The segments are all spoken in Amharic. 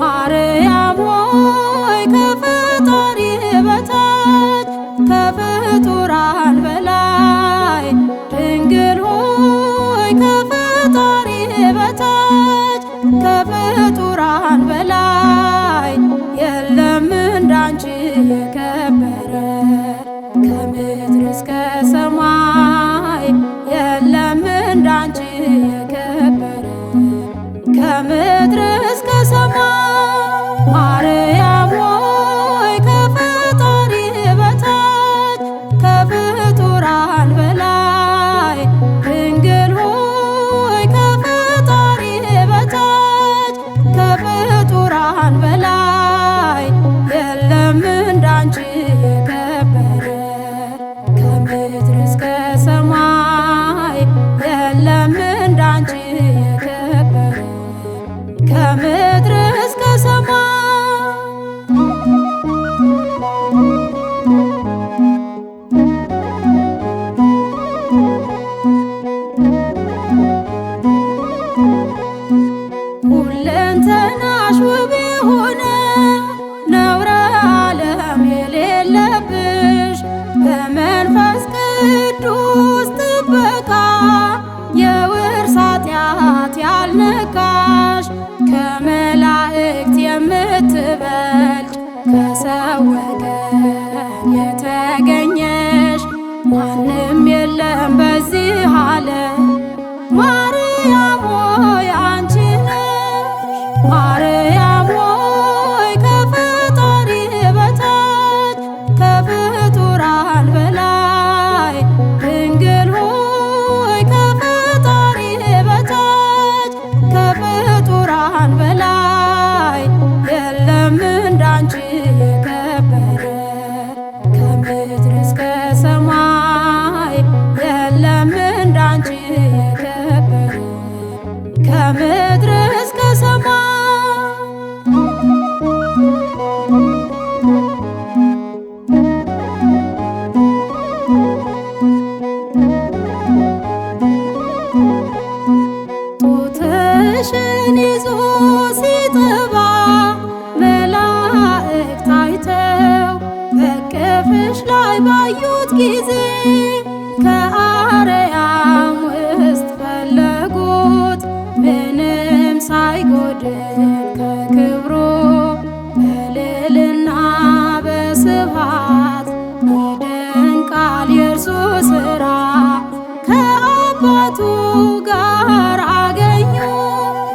ማርያም ሆይ ከፈጣሪ በታች ከፍጡራን በላይ ድንግል ሆይ ከፈጣሪ በታች ከፍጡራን በላይ የለም እንዳንቺ የከበረ ከምድር እስከ ሰማይ የለም እንዳንቺ የከበረ ከምድር እስከ ሰማይ ማርያም ሆይ ከፈጣሪ በታች ከፍጡራን በላይ ድንግል ሆይ ከፈጣሪ በታች ከፍጡራን በላይ የለም እንዳንቺ የከበረ ከምድር እስከ ሰማይ የለም እንዳንቺ የከበረ ከምድር እስከ ሰማይ ሁለንተናሽ ውብ የሆነ ነውረ ዓለም የሌለብሽ በመንፈስ ቅዱስ ጥበቃ የውርስ ኃጢአት ያልነካሽ ከመላእክት የምትበልጭ ከሰው ወገን የተገኘሽ ማንም የለም በዚህ ዓለም ማርያም ሆይ አንቺ ነሽ ማርያም ሆይ ከፈጣሪ በታች ከፍጡራን በላይ ድንግል ሆይ ከፈጣሪ በታች ከፍጡራን በላይ የለም እንዳንቺ የከበረ ከምድር እስከ ሰማይ የለም እንዳንቺ የከበረ ከምድር እስከ ሰማይ ጡትሽን ይዞ ሲጠባ መላእክት አይተው በቅፍሽ ላይ ባዩት ጊዜ ከአርያም ውስጥ ፈለጉት ምንም ሳይጎድል ከክብሩ በልዕልና በስብሐት ይደንቃል የእርሱ ሥራ ከአባቱ ጋር አገኙት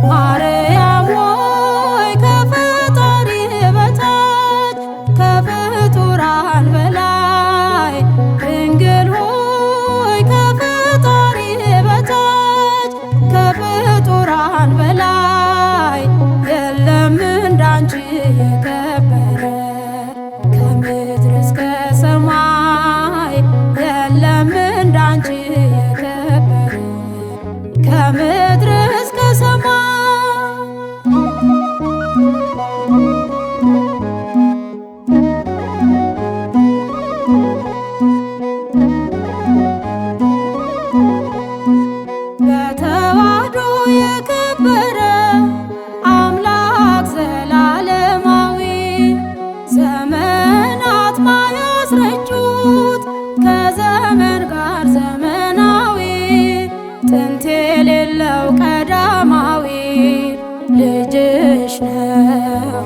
ማርያም ሆይ ከፈጣሪ በታች ከፍጡራን በላይ ድንግል ሆይ ከፈጣሪ በታች ከፍጡራን በላይ የለም እንዳንቺ የከበረ ከምድር እስከ ሰማይ የለም እንዳንቺ የከበረ ከምድር እስከ ሰማይ በተዋሕዶ የከበረ አምላክ ዘላለማዊ ዘመናት ማያስረጁት ከዘመን ጋር ዘመናዊ ጥንት የሌለው ቀዳማዊ ልጅሽ ነው